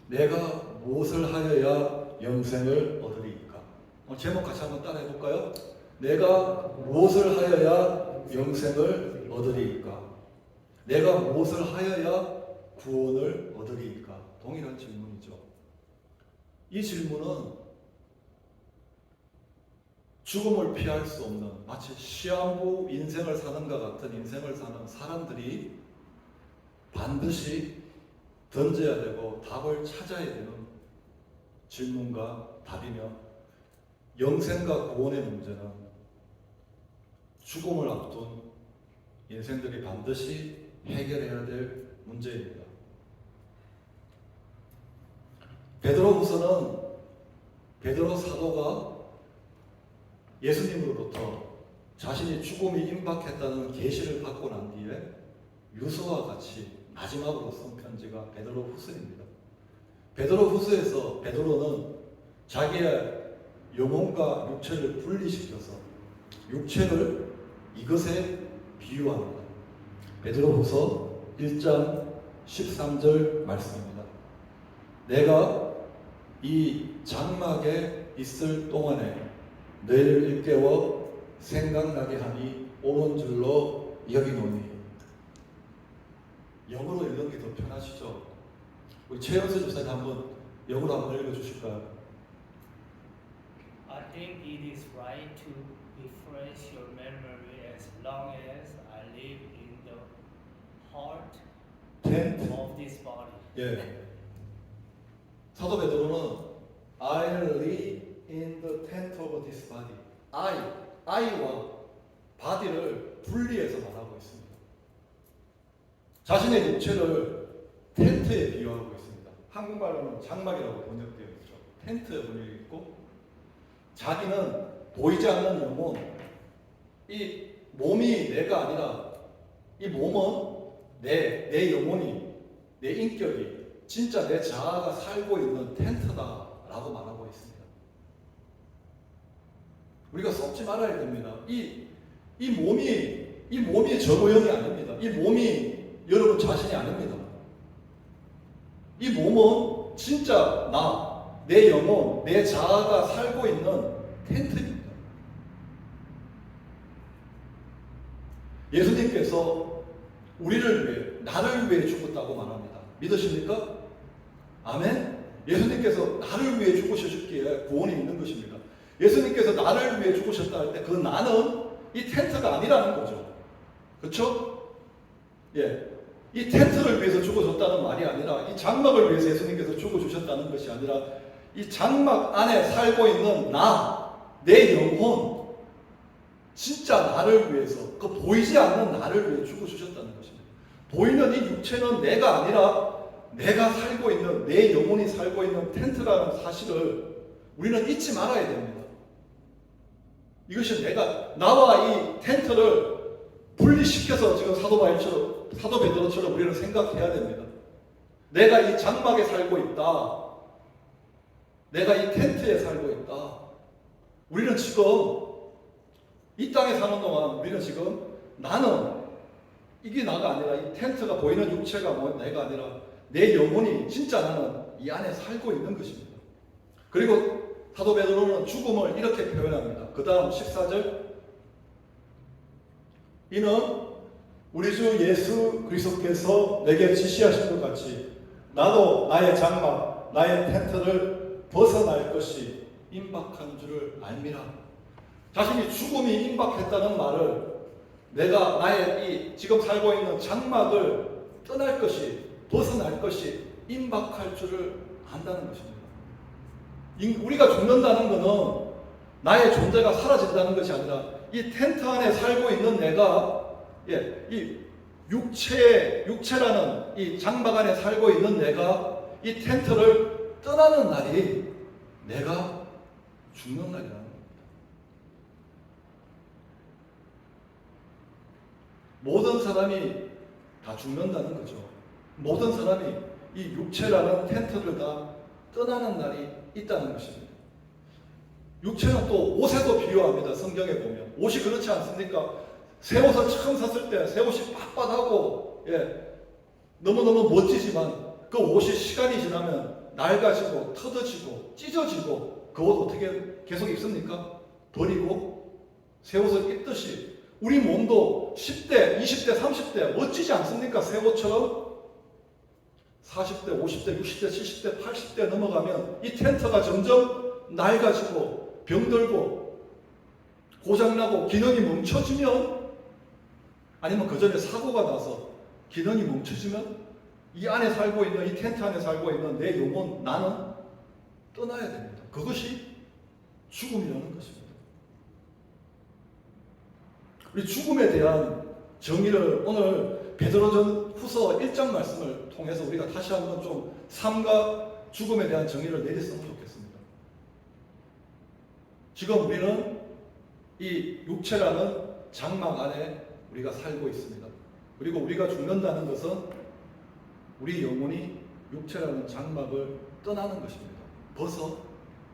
내가 무엇을 하여야 영생을 얻으리이까? 제목 같이 한번 따라해 볼까요? 내가 무엇을 하여야 영생을 얻으리이까? 내가 무엇을 하여야 구원을 얻으리이까? 동일한 질문이죠. 이 질문은 죽음을 피할 수 없는, 마치 시한부 인생을 사는 것 같은 인생을 사는 사람들이 반드시 던져야 되고 답을 찾아야 되는 질문과 답이며, 영생과 구원의 문제는 죽음을 앞둔 인생들이 반드시 해결해야 될 문제입니다. 베드로후서는 베드로 사도가 예수님으로부터 자신이 죽음이 임박했다는 계시를 받고 난 뒤에 유서와 같이 마지막으로 쓴 편지가 베드로후서입니다. 베드로후서에서 베드로는 자기의 영혼과 육체를 분리시켜서 육체를 이것에 비유합니다. 베드로후서 1장 13절 말씀입니다. 내가 이 장막에 있을 동안에 너희를 일깨워 생각나게 하니 옳은 줄로 여기노니. 영어로 읽는 게 더 편하시죠? 우리 최영수 집사님 한번 영어로 한번 읽어주실까요? I think it is right to refresh your memory as long as I live in the heart tent. of this body. 예. 사도 베드로는 I live in the tent of this body. I와 body를 분리해서 말하고 있습니다. 자신의 육체를 텐트에 비유하고 있습니다. 한국말로는 장막이라고 번역되어 있죠. 텐트에 번역되어 있고, 자기는 보이지 않는 영혼, 이 몸이 내가 아니라 이 몸은 내 영혼이, 내 인격이 진짜 내 자아가 살고 있는 텐트다라고 말하고 있습니다. 우리가 썩지 말아야 됩니다. 이 몸이 저 모형이 아닙니다. 이 몸이 여러분 자신이 아닙니다. 이 몸은 진짜 내 영혼, 내 자아가 살고 있는 텐트입니다. 예수님께서 우리를 위해, 나를 위해 죽었다고 말합니다. 믿으십니까? 아멘? 예수님께서 나를 위해 죽으셨기에 구원이 있는 것입니다. 예수님께서 나를 위해 죽으셨다 할 때 그 나는 이 텐트가 아니라는 거죠. 그렇죠? 예. 이 텐트를 위해서 죽어줬다는 말이 아니라, 이 장막을 위해서 예수님께서 죽어주셨다는 것이 아니라, 이 장막 안에 살고 있는 내 영혼, 진짜 나를 위해서, 그 보이지 않는 나를 위해 죽어주셨다는 것입니다. 보이는 이 육체는 내가 아니라 내가 살고 있는, 내 영혼이 살고 있는 텐트라는 사실을 우리는 잊지 말아야 됩니다. 이것이 나와 이 텐트를 분리시켜서 지금 사도 베드로처럼 우리는 생각해야 됩니다. 내가 이 장막에 살고 있다. 내가 이 텐트에 살고 있다. 우리는 지금 이 땅에 사는 동안 우리는 지금 나는 이게 나가 아니라, 이 텐트가 보이는 육체가 내가 아니라 내 영혼이 진짜 나는 이 안에 살고 있는 것입니다. 그리고 사도 베드로는 죽음을 이렇게 표현합니다. 그 다음 14절, 이는 우리 주 예수 그리스도께서 내게 지시하신 것 같이 나도 나의 장막, 나의 텐트를 벗어날 것이 임박한 줄을 알미라. 자신이 죽음이 임박했다는 말을, 내가 나의 이 지금 살고 있는 장막을 떠날 것이, 벗어날 것이 임박할 줄을 안다는 것입니다. 우리가 죽는다는 것은 나의 존재가 사라진다는 것이 아니라, 이 텐트 안에 살고 있는 내가, 이 육체라는 이 장막 안에 살고 있는 내가 이 텐트를 떠나는 날이 내가 죽는 날이라는 겁니다. 모든 사람이 다 죽는다는 거죠. 모든 사람이 이 육체라는 텐트를 다 떠나는 날이 있다는 것입니다. 육체는 또 옷에도 비유합니다. 성경에 보면 옷이 그렇지 않습니까? 새 옷을 처음 샀을 때 새 옷이 빳빳하고 너무너무 멋지지만 그 옷이 시간이 지나면 낡아지고 터져지고 찢어지고 그 옷 어떻게 계속 입습니까? 버리고 새 옷을 입듯이 우리 몸도 10대, 20대, 30대 멋지지 않습니까? 새 옷처럼 40대, 50대, 60대, 70대, 80대 넘어가면 이 텐트가 점점 낡아지고 병들고 고장나고 기능이 멈춰지면, 아니면 그 전에 사고가 나서 기능이 멈춰지면 이 안에 살고 있는, 이 텐트 안에 살고 있는 내 영혼, 나는 떠나야 됩니다. 그것이 죽음이라는 것입니다. 우리 죽음에 대한 정의를 오늘 베드로전 후서 1장 말씀을 통해서 우리가 다시 한번 좀 삶과 죽음에 대한 정의를 내렸으면 좋겠습니다. 지금 우리는 이 육체라는 장막 안에 우리가 살고 있습니다. 그리고 우리가 죽는다는 것은 우리 영혼이 육체라는 장막을 떠나는 것입니다. 벗어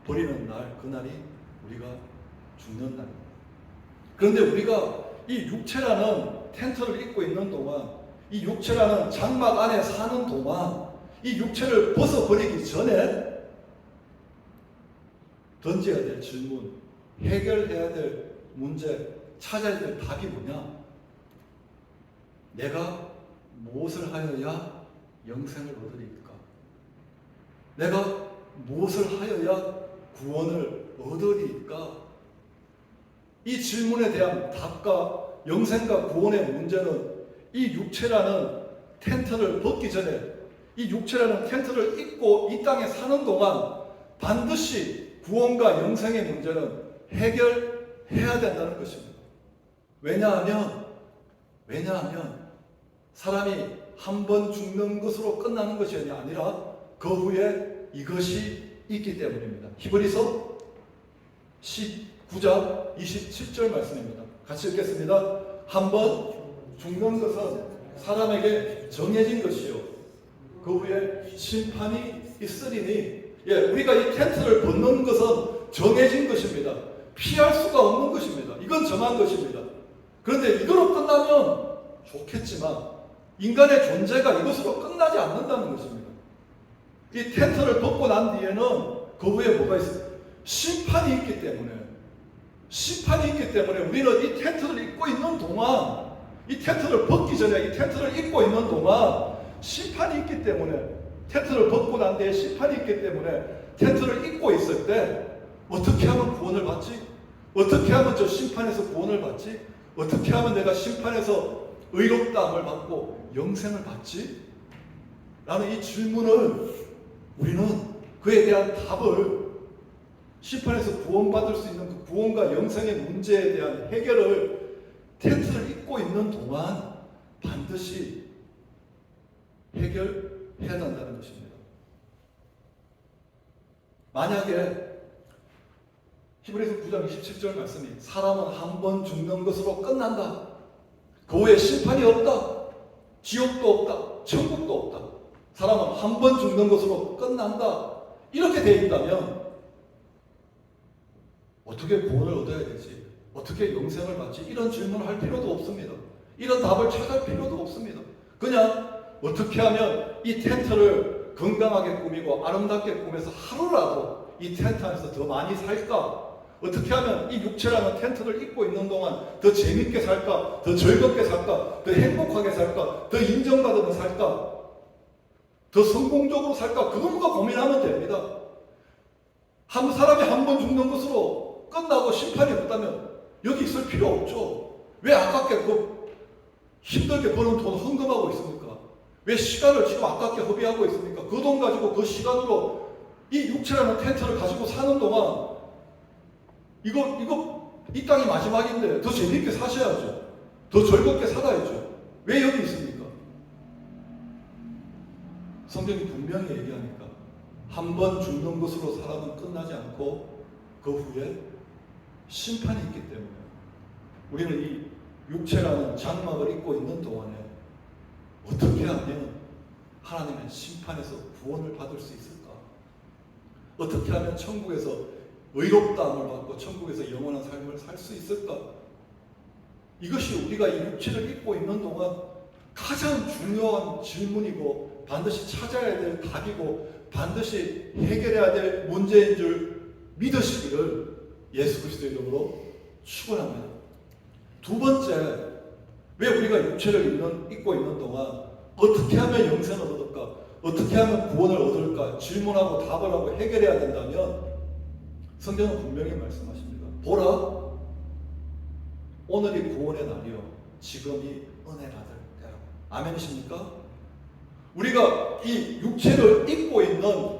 버리는 날, 그날이 우리가 죽는 날입니다. 그런데 우리가 이 육체라는 텐트를 입고 있는 동안, 이 육체라는 장막 안에 사는 동안, 이 육체를 벗어버리기 전에 던져야 될 질문, 해결해야 될 문제, 찾아야 될 답이 뭐냐? 내가 무엇을 하여야 영생을 얻으리까? 내가 무엇을 하여야 구원을 얻으리까? 이 질문에 대한 답과 영생과 구원의 문제는 이 육체라는 텐트를 벗기 전에, 이 육체라는 텐트를 입고 이 땅에 사는 동안 반드시 구원과 영생의 문제는 해결해야 된다는 것입니다. 왜냐하면 사람이 한 번 죽는 것으로 끝나는 것이 아니라 그 후에 이것이 있기 때문입니다. 히브리서 19장 27절 말씀입니다. 같이 읽겠습니다. 한 번 죽는 것은 사람에게 정해진 것이요, 그 후에 심판이 있으리니. 우리가 이 텐트를 벗는 것은 정해진 것입니다. 피할 수가 없는 것입니다. 이건 정한 것입니다. 그런데 이거로 끝나면 좋겠지만 인간의 존재가 이것으로 끝나지 않는다는 것입니다. 이 텐트를 벗고 난 뒤에는 그 후에 뭐가 있어요? 심판이 있기 때문에 우리는 이 텐트를 입고 있는 동안, 이 텐트를 벗기 전에 이 텐트를 입고 있는 동안 심판이 있기 때문에, 텐트를 벗고 난 뒤에 심판이 있기 때문에 텐트를 입고 있을 때 어떻게 하면 구원을 받지? 어떻게 하면 저 심판에서 구원을 받지? 어떻게 하면 내가 심판에서 의롭다함을 받고 영생을 받지? 라는 이 질문을 우리는 그에 대한 답을, 심판에서 구원받을 수 있는 그 구원과 영생의 문제에 대한 해결을 텐트를 입고 있는 동안 반드시 해결해야 한다는 것입니다. 만약에 히브리서 9장 27절 말씀이 사람은 한 번 죽는 것으로 끝난다, 그 후에 심판이 없다, 지옥도 없다, 천국도 없다, 사람은 한 번 죽는 것으로 끝난다, 이렇게 되어 있다면 어떻게 구원을 얻어야 되지? 어떻게 영생을 받지? 이런 질문을 할 필요도 없습니다. 이런 답을 찾을 필요도 없습니다. 그냥 어떻게 하면 이 텐트를 건강하게 꾸미고 아름답게 꾸며서 하루라도 이 텐트 안에서 더 많이 살까? 어떻게 하면 이 육체라는 텐트를 입고 있는 동안 더 재밌게 살까? 더 즐겁게 살까? 더 행복하게 살까? 더 인정받으면 살까? 더 성공적으로 살까? 그것만 고민하면 됩니다. 한 사람이 한 번 죽는 것으로 끝나고 심판이 없다면 여기 있을 필요 없죠. 왜 아깝게 힘들게 버는 돈 헌금하고 있습니까? 왜 시간을 지금 아깝게 허비하고 있습니까? 그 돈 가지고 그 시간으로 이 육체라는 텐트를 가지고 사는 동안 이 땅이 마지막인데 더 재밌게 사셔야죠. 더 즐겁게 살아야죠. 왜 여기 있습니까? 성경이 분명히 얘기하니까 한 번 죽는 것으로 사람은 끝나지 않고 그 후에 심판이 있기 때문에 우리는 이 육체라는 장막을 입고 있는 동안에 어떻게 하면 하나님의 심판에서 구원을 받을 수 있을까? 어떻게 하면 천국에서 의롭다함을 받고 천국에서 영원한 삶을 살 수 있을까? 이것이 우리가 이 육체를 입고 있는 동안 가장 중요한 질문이고 반드시 찾아야 될 답이고 반드시 해결해야 될 문제인 줄 믿으시기를 예수 그리스도의 이름으로 축원합니다. 두 번째, 왜 우리가 육체를 입고 있는 동안 어떻게 하면 영생을 얻을까? 어떻게 하면 구원을 얻을까? 질문하고 답을 하고 해결해야 된다면 성경은 분명히 말씀하십니다. 보라, 오늘이 구원의 날이요 지금이 은혜 받을 때라고. 아멘이십니까? 우리가 이 육체를 입고 있는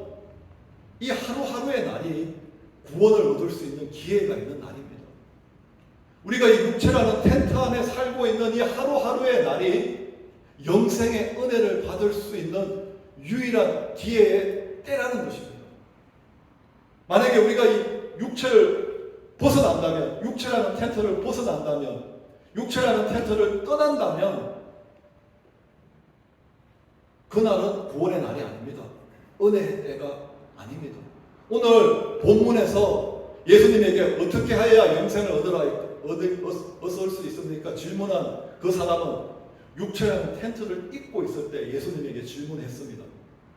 이 하루하루의 날이 구원을 얻을 수 있는 기회가 있는 날입니다. 우리가 이 육체라는 텐트 안에 살고 있는 이 하루하루의 날이 영생의 은혜를 받을 수 있는 유일한 기회의 때라는 것입니다. 만약에 우리가 이 육체를 벗어난다면, 육체라는 텐트를 벗어난다면, 육체라는 텐트를 떠난다면 그날은 구원의 날이 아닙니다. 은혜의 때가 아닙니다. 오늘 본문에서 예수님에게 어떻게 해야 영생을 얻을 수 있습니까? 질문한 그 사람은 육체라는 텐트를 입고 있을 때 예수님에게 질문했습니다.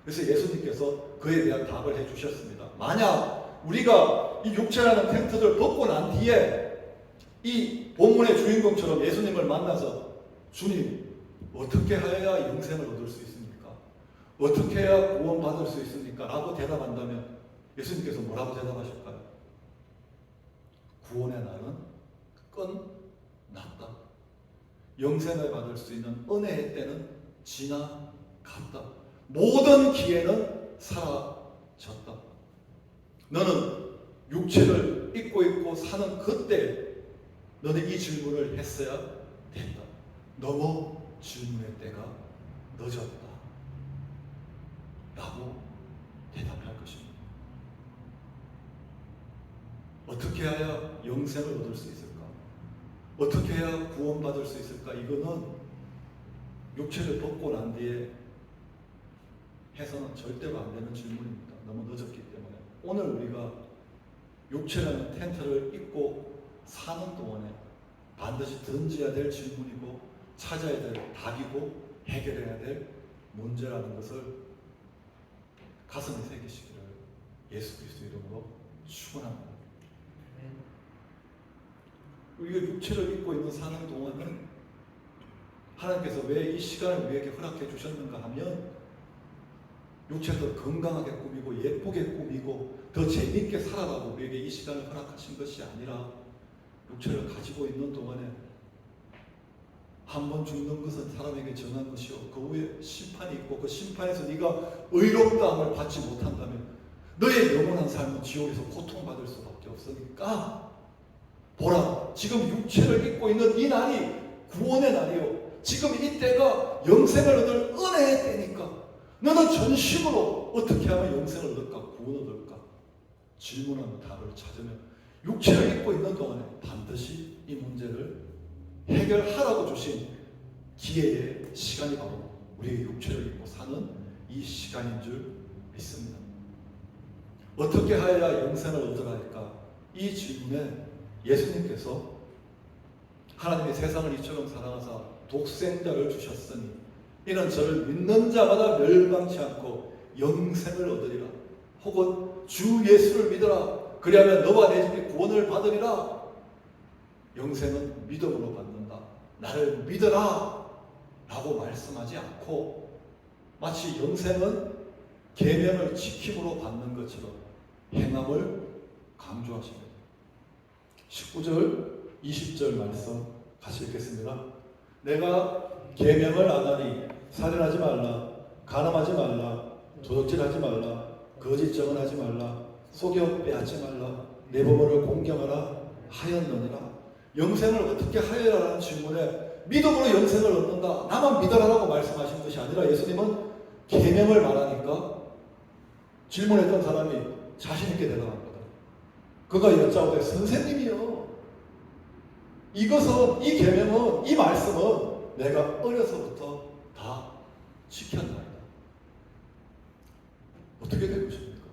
그래서 예수님께서 그에 대한 답을 해주셨습니다. 만약 우리가 이 육체라는 텐트를 벗고 난 뒤에 이 본문의 주인공처럼 예수님을 만나서 주님, 어떻게 해야 영생을 얻을 수 있습니까? 어떻게 해야 구원받을 수 있습니까? 라고 대답한다면 예수님께서 뭐라고 대답하실까요? 구원의 날은 끝났다. 영생을 받을 수 있는 은혜의 때는 지나갔다. 모든 기회는 사라졌다. 너는 육체를 입고 있고 사는 그때 너는 이 질문을 했어야 된다. 너무 질문의 때가 늦었다. 라고 대답할 것입니다. 어떻게 해야 영생을 얻을 수 있을까? 어떻게 해야 구원받을 수 있을까? 이거는 육체를 벗고 난 뒤에 해서는 절대로 안 되는 질문입니다. 너무 늦었기 때문에. 오늘 우리가 육체라는 텐트를 입고 사는 동안에 반드시 던져야 될 질문이고 찾아야 될 답이고 해결해야 될 문제라는 것을 가슴에 새기시기를 예수 그리스도 이름으로 축원합니다. 우리가 육체를 입고 있는 사는 동안은 하나님께서 왜 이 시간을 우리에게 허락해 주셨는가 하면 육체를 더 건강하게 꾸미고 예쁘게 꾸미고 더 재미있게 살아가고 우리에게 이 시간을 허락하신 것이 아니라 육체를 가지고 있는 동안에 한 번 죽는 것은 사람에게 정한 것이요 그 후에 심판이 있고 그 심판에서 네가 의롭다함을 받지 못한다면 너의 영원한 삶은 지옥에서 고통받을 수밖에 없으니까 보라, 지금 육체를 입고 있는 이 날이 구원의 날이요 지금 이때가 영생을 얻을 은혜의 때니까 너는 전심으로 어떻게 하면 영생을 얻을까? 구원을 얻을까? 질문하는 답을 찾으면 육체를 입고 있는 동안에 반드시 이 문제를 해결하라고 주신 기회의 시간이 바로 우리의 육체를 입고 사는 이 시간인 줄 믿습니다. 어떻게 하여야 영생을 얻으라 할까? 이 질문에 예수님께서 하나님이 세상을 이처럼 사랑하사 독생자를 주셨으니 이는 저를 믿는 자마다 멸망치 않고 영생을 얻으리라. 혹은 주 예수를 믿어라. 그리하면 너와 내 집이 구원을 받으리라. 영생은 믿음으로 받는다. 나를 믿어라 라고 말씀하지 않고 마치 영생은 계명을 지킴으로 받는 것처럼 행함을 강조하십니다. 19절 20절 말씀 같이 읽겠습니다. 내가 계명을 안 하니 살인하지 말라, 간음하지 말라, 도둑질하지 말라, 거짓 증언하지 말라, 속여 빼앗지 말라, 내 부모를 공경하라 하였느니라. 영생을 어떻게 하여라는 질문에 믿음으로 영생을 얻는다. 나만 믿어라라고 말씀하신 것이 아니라 예수님은 계명을 말하니까 질문했던 사람이 자신 있게 대답합니다. 그가 여짜오되 선생님이요, 이것은 이 계명은 이 말씀은 내가 어려서부터 다 지켰나이다. 어떻게 된 것입니까?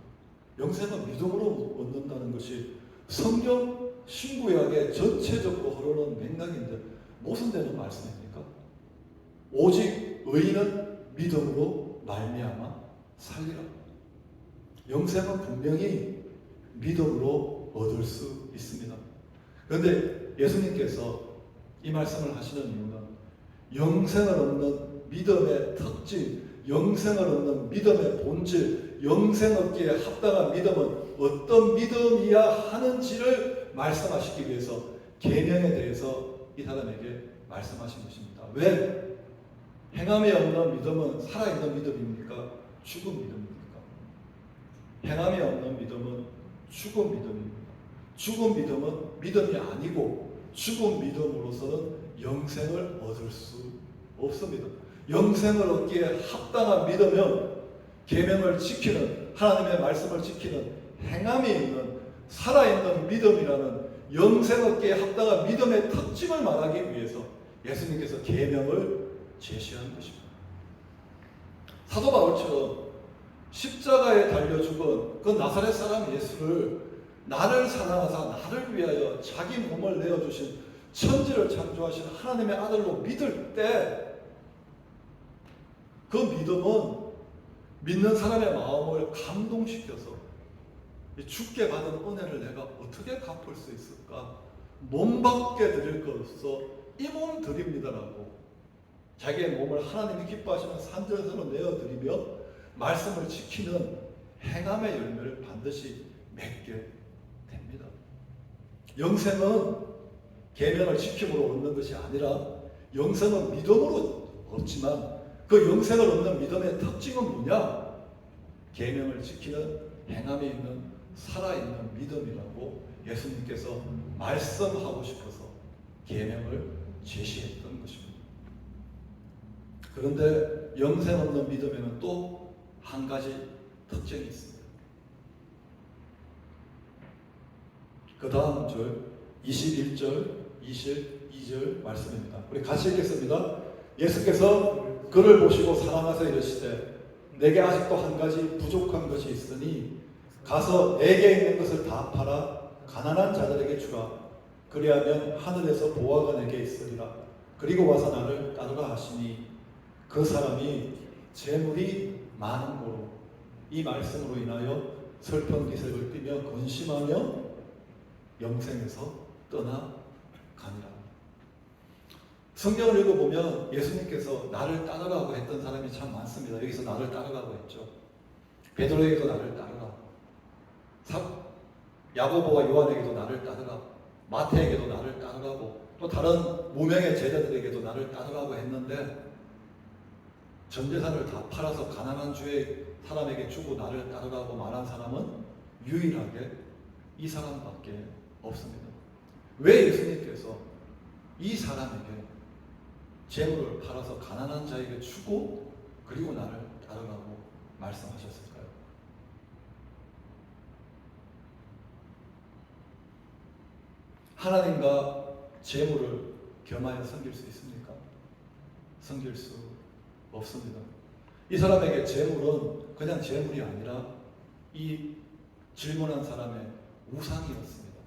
영생은 믿음으로 얻는다는 것이 성경 신구약에 전체적으로 흐르는 맥락인데 무슨 되는 말씀입니까? 오직 의인은 믿음으로 말미암아 살리라. 영생은 분명히 믿음으로 얻을 수 있습니다. 그런데 예수님께서 이 말씀을 하시는 이유는 영생을 얻는 믿음의 특징, 영생을 얻는 믿음의 본질, 영생 얻기에 합당한 믿음은 어떤 믿음이야 하는지를 말씀하시기 위해서 계명에 대해서 이 사람에게 말씀하신 것입니다. 왜? 행함이 없는 믿음은 살아있는 믿음입니까? 죽은 믿음입니까? 행함이 없는 믿음은 죽은 믿음입니다. 죽은 믿음은 믿음이 아니고 죽은 믿음으로서는 영생을 얻을 수 없습니다. 영생을 얻기에 합당한 믿음은 계명을 지키는, 하나님의 말씀을 지키는 행함이 있는 살아있는 믿음이라는 영생 얻기에 합당한 믿음의 특징을 말하기 위해서 예수님께서 계명을 제시한 것입니다. 사도 바울처럼 십자가에 달려 죽은 그 나사렛 사람 예수를 나를 사랑하사 나를 위하여 자기 몸을 내어주신 천지를 창조하신 하나님의 아들로 믿을 때 그 믿음은 믿는 사람의 마음을 감동시켜서 죽게 받은 은혜를 내가 어떻게 갚을 수 있을까? 몸 받게 드릴 것으로서 이 몸 드립니다라고 자기의 몸을 하나님이 기뻐하시는 산전에서 내어드리며 말씀을 지키는 행함의 열매를 반드시 맺게 됩니다. 영생은 계명을 지킴으로 얻는 것이 아니라 영생은 믿음으로 얻지만 그 영생을 얻는 믿음의 특징은 뭐냐? 계명을 지키는 행함이 있는 살아있는 믿음이라고 예수님께서 말씀하고 싶어서 계명을 제시했던 것입니다. 그런데 영생 없는 믿음에는 또 한 가지 특징이 있습니다. 그 다음 절 21절 22절 말씀입니다. 우리 같이 읽겠습니다. 예수께서 그를 보시고 사랑하사 이르시되 내게 아직도 한 가지 부족한 것이 있으니 가서 내게 있는 것을 다 팔아 가난한 자들에게 주라. 그리하면 하늘에서 보화가 내게 있으리라. 그리고 와서 나를 따르라 하시니 그 사람이 재물이 많은 고로 이 말씀으로 인하여 슬픈 기색을 띠며 근심하며 영생에서 떠나가니라. 성경을 읽어보면 예수님께서 나를 따르라고 했던 사람이 참 많습니다. 여기서 나를 따르라고 했죠. 베드로에게도 나를 따르라. 야고보와 요한에게도 나를 따르라. 마태에게도 나를 따르라고, 또 다른 무명의 제자들에게도 나를 따르라고 했는데 전 재산을 다 팔아서 가난한 주의 사람에게 주고 나를 따르라고 말한 사람은 유일하게 이 사람밖에 없습니다. 왜 예수님께서 이 사람에게 재물을 팔아서 가난한 자에게 주고 그리고 나를 따르라고 말씀하셨을까요? 하나님과 재물을 겸하여 섬길 수 있습니까? 섬길 수 없습니다. 이 사람에게 재물은 그냥 재물이 아니라 이 질문한 사람의 우상이었습니다.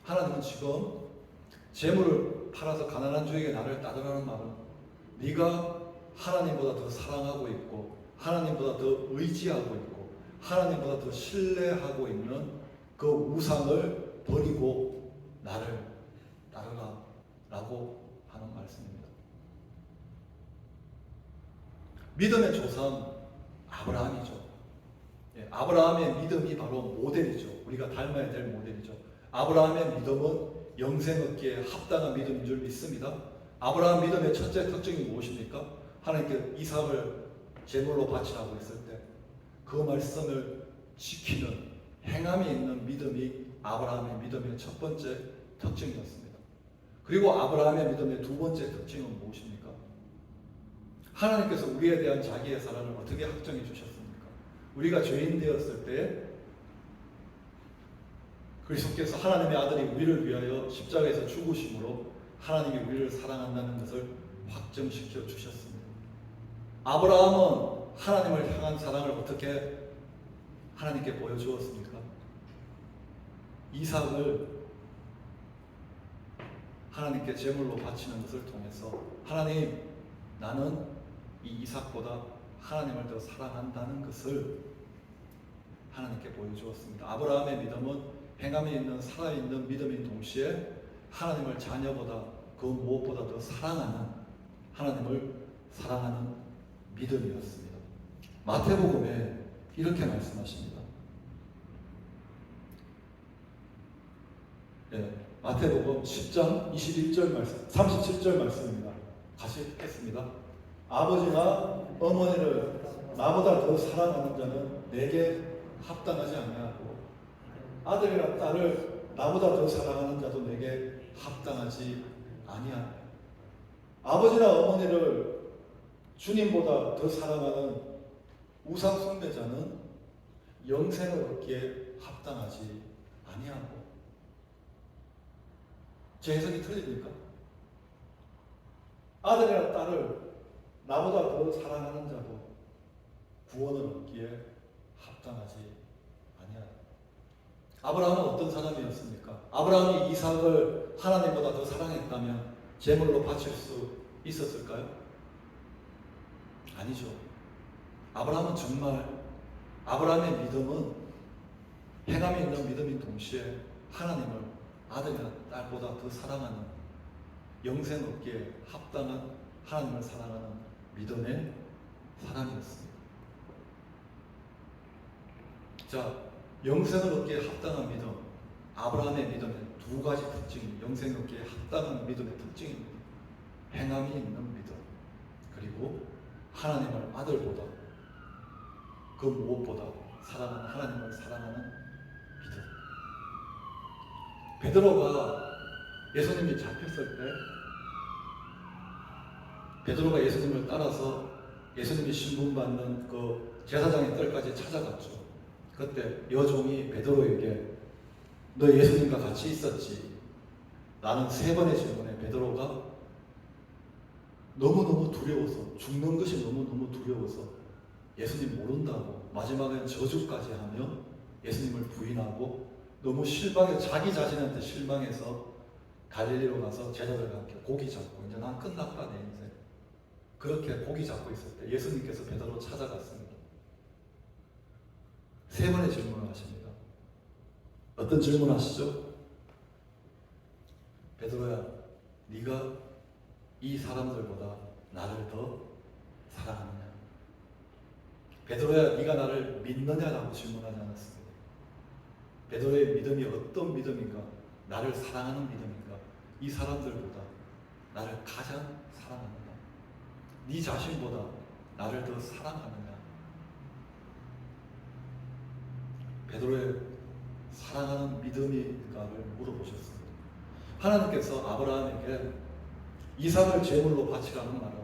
하나님은 지금 재물을 팔아서 가난한 주에게 나를 따르라는 말은 네가 하나님보다 더 사랑하고 있고 하나님보다 더 의지하고 있고 하나님보다 더 신뢰하고 있는 그 우상을 버리고 나를 따르라 라고 하는 말씀입니다. 믿음의 조상 아브라함이죠. 아브라함의 믿음이 바로 모델이죠. 우리가 닮아야 될 모델이죠. 아브라함의 믿음은 영생 얻기에 합당한 믿음인 줄 믿습니다. 아브라함 믿음의 첫째 특징이 무엇입니까? 하나님께 이삭을 제물로 바치라고 했을 때 그 말씀을 지키는 행함이 있는 믿음이 아브라함의 믿음의 첫 번째 특징이었습니다. 그리고 아브라함의 믿음의 두 번째 특징은 무엇입니까? 하나님께서 우리에 대한 자기의 사랑을 어떻게 확정해 주셨습니까? 우리가 죄인 되었을 때 그리스도께서 하나님의 아들이 우리를 위하여 십자가에서 죽으심으로 하나님이 우리를 사랑한다는 것을 확정시켜 주셨습니다. 아브라함은 하나님을 향한 사랑을 어떻게 하나님께 보여주었습니까? 이삭을 하나님께 제물로 바치는 것을 통해서 하나님, 나는 이 이삭보다 하나님을 더 사랑한다는 것을 하나님께 보여주었습니다. 아브라함의 믿음은 행함에 있는 살아있는 믿음인 동시에 하나님을 자녀보다 그 무엇보다 더 사랑하는, 하나님을 사랑하는 믿음이었습니다. 마태복음에 이렇게 말씀하십니다. 마태복음 10장 21절 말씀, 37절 말씀입니다. 같이 읽겠습니다. 아버지나 어머니를 나보다 더 사랑하는 자는 내게 합당하지 아니하고 아들이나 딸을 나보다 더 사랑하는 자도 내게 합당하지 아니하며 아버지나 어머니를 주님보다 더 사랑하는 우상 숭배자는 영생을 얻기에 합당하지 아니하고. 제 해석이 틀립니까? 아들이나 딸을 나보다 더 사랑하는 자도 구원을 얻기에 합당하지 아니하다. 아브라함은 어떤 사람이었습니까? 아브라함이 이삭을 하나님보다 더 사랑했다면 제물로 바칠 수 있었을까요? 아니죠. 아브라함은 정말, 아브라함의 믿음은 행함에 있는 믿음인 동시에 하나님을 아들이나 딸보다 더 사랑하는, 영생 얻기에 합당한 하나님을 사랑하는 믿음의 사람이었습니다. 자, 영생을 얻기에 합당한 믿음, 아브라함의 믿음의 두 가지 특징이, 영생 얻기에 합당한 믿음의 특징입니다. 행함이 있는 믿음, 그리고 하나님을 아들보다 그 무엇보다 사랑하는, 하나님을 사랑하는 믿음. 베드로가 예수님이 잡혔을 때 베드로가 예수님을 따라서 예수님이 신분받는 그 제사장의 뜰까지 찾아갔죠. 그때 여종이 베드로에게 너 예수님과 같이 있었지? 라는 3번의 질문에 베드로가 너무너무 두려워서, 죽는 것이 너무너무 두려워서 예수님 모른다고 마지막엔 저주까지 하며 예수님을 부인하고 너무 실망해, 자기 자신한테 실망해서 갈릴리로 가서 제자들과 함께 고기 잡고 이제 난 끝났다 내 인생. 그렇게 고기 잡고 있을 때 예수님께서 베드로 찾아갔습니다. 3번의 질문을 하십니다. 어떤 질문 하시죠? 베드로야, 네가 이 사람들보다 나를 더 사랑하느냐? 베드로야, 네가 나를 믿느냐라고 질문하지 않았습니다. 베드로의 믿음이 어떤 믿음인가? 나를 사랑하는 믿음인가? 이 사람들보다 나를 가장 사랑하느냐? 네 자신보다 나를 더 사랑하느냐? 베드로의 사랑하는 믿음인가를 물어보셨습니다. 하나님께서 아브라함에게 이삭을 제물로 바치라는 말은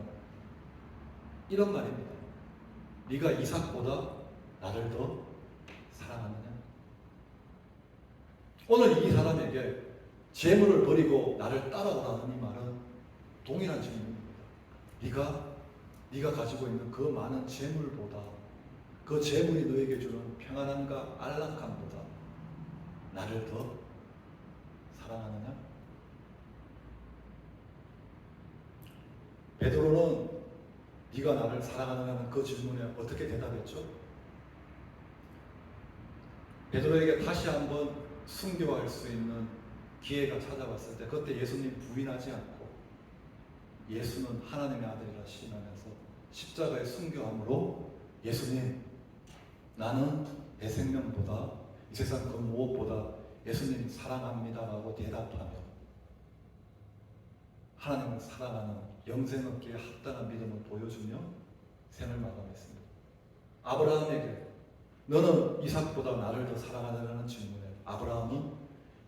이런 말입니다. 네가 이삭보다 나를 더 사랑하느냐? 오늘 이 사람에게 제물을 버리고 나를 따라오라는 이 말은 동일한 질문입니다. 네가 가지고 있는 그 많은 제물보다, 그 제물이 너에게 주는 평안함과 안락함보다 나를 더 사랑하느냐? 베드로는 네가 나를 사랑하느냐는 그 질문에 어떻게 대답했죠? 베드로에게 다시 한번 순교할 수 있는 기회가 찾아왔을 때 그때 예수님 부인하지 않고 예수는 하나님의 아들이라 시인하면서 십자가에 순교함으로 예수님, 나는 내 생명보다 이 세상 그 무엇보다 예수님 사랑합니다라고 대답하며 하나님을 사랑하는 영생 얻기에 합당한 믿음을 보여주며 생을 마감했습니다. 아브라함에게 너는 이삭보다 나를 더 사랑하느냐는 질문에 아브라함은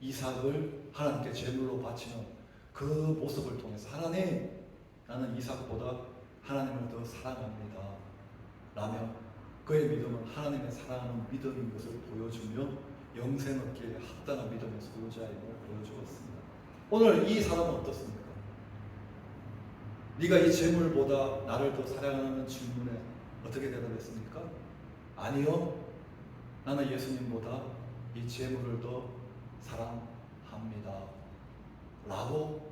이삭을 하나님께 제물로 바치는 그 모습을 통해서 하나님, 나는 이삭보다 하나님을 더 사랑합니다 라며 그의 믿음은 하나님의 사랑하는 믿음인 것을 보여주며 영생 얻기에 합당한 믿음의 소유자임을 보여주었습니다. 오늘 이 사람은 어떻습니까? 네가 이 재물보다 나를 더 사랑하는 질문에 어떻게 대답했습니까? 아니요, 나는 예수님보다 이 재물을 더 사랑합니다 라고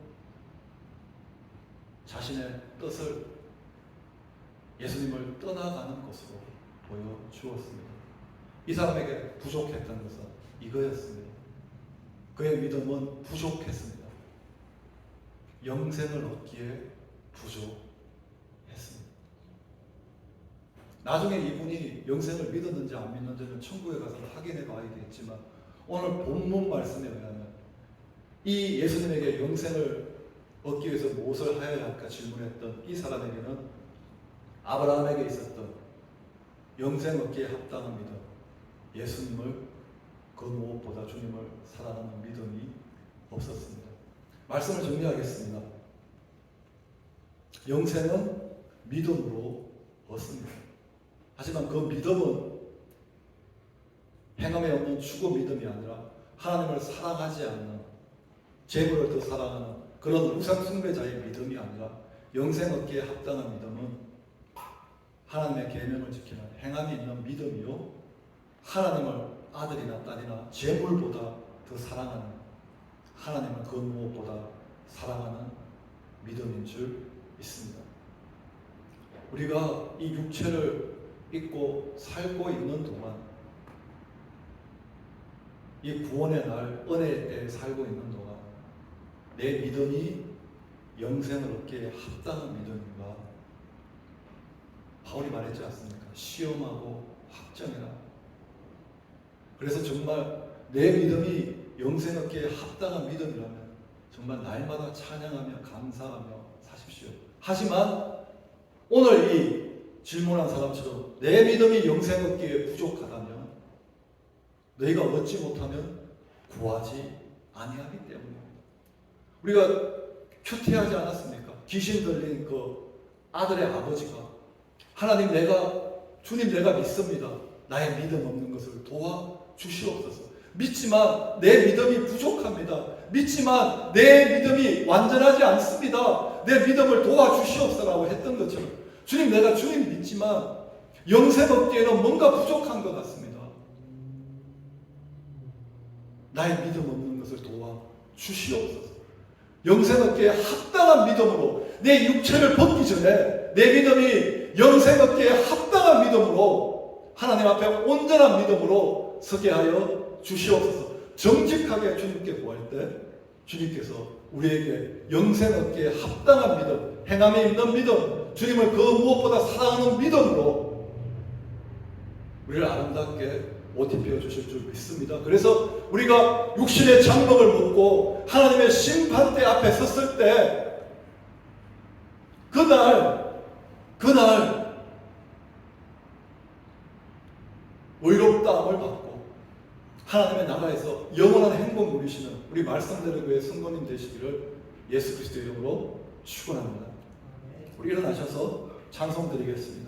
자신의 뜻을 예수님을 떠나가는 것으로 보여주었습니다. 이 사람에게 부족했던 것은 이거였습니다. 그의 믿음은 부족했습니다. 영생을 얻기에 부족했습니다. 나중에 이분이 영생을 믿었는지 안 믿는지는 천국에 가서 확인해 봐야겠지만 오늘 본문 말씀에 의하면 이 예수님에게 영생을 얻기 위해서 무엇을 하여야 할까 질문했던 이 사람에게는 아브라함에게 있었던 영생 얻기에 합당한 믿음, 예수님을 그 무엇보다 주님을 사랑하는 믿음이 없었습니다. 말씀을 정리하겠습니다. 영생은 믿음으로 얻습니다. 하지만 그 믿음은 행함에 없는 죽어 믿음이 아니라 하나님을 사랑하지 않는, 재물을 더 사랑하는 그런 우상 숭배자의 믿음이 아니라 영생 얻기에 합당한 믿음은 하나님의 계명을 지키는 행함이 있는 믿음이요, 하나님을 아들이나 딸이나 재물보다 더 사랑하는, 하나님을 그 무엇보다 사랑하는 믿음인 줄 믿습니다. 우리가 이 육체를 입고 살고 있는 동안, 이 구원의 날 은혜의 때에 살고 있는 동안 내 믿음이 영생을 얻기에 합당한 믿음인가? 바울이 말했지 않습니까? 시험하고 확정해라. 그래서 정말 내 믿음이 영생 얻기에 합당한 믿음이라면 정말 날마다 찬양하며 감사하며 사십시오. 하지만 오늘 이 질문한 사람처럼 내 믿음이 영생 얻기에 부족하다면, 너희가 얻지 못하면 구하지 아니하기 때문입니다. 우리가 큐티하지 않았습니까? 귀신 들린 그 아들의 아버지가 하나님, 주님 내가 믿습니다. 나의 믿음 없는 것을 도와주시옵소서. 믿지만 내 믿음이 부족합니다. 믿지만 내 믿음이 완전하지 않습니다. 내 믿음을 도와주시옵소서라고 했던 것처럼 주님, 내가 주님 믿지만 영생 얻기에는 뭔가 부족한 것 같습니다. 나의 믿음 없는 것을 도와주시옵소서. 영생 얻기에 합당한 믿음으로, 내 육체를 벗기 전에 내 믿음이 영생 얻기에 합당한 믿음으로, 하나님 앞에 온전한 믿음으로 서게 하여 주시옵소서. 정직하게 주님께 구할 때 주님께서 우리에게 영생 얻기에 합당한 믿음, 행함에 있는 믿음, 주님을 그 무엇보다 사랑하는 믿음으로 우리를 아름답게 옷 입혀 주실 줄 믿습니다. 그래서 우리가 육신의 장막을 벗고 하나님의 심판대 앞에 섰을 때 그날 의롭다함을 받고 하나님의 나라에서 영원한 행복 누리시는 우리 말씀대로 교회 성도님 되시기를 예수 그리스도의 이름으로 축원합니다. 우리 일어나셔서 찬송 드리겠습니다.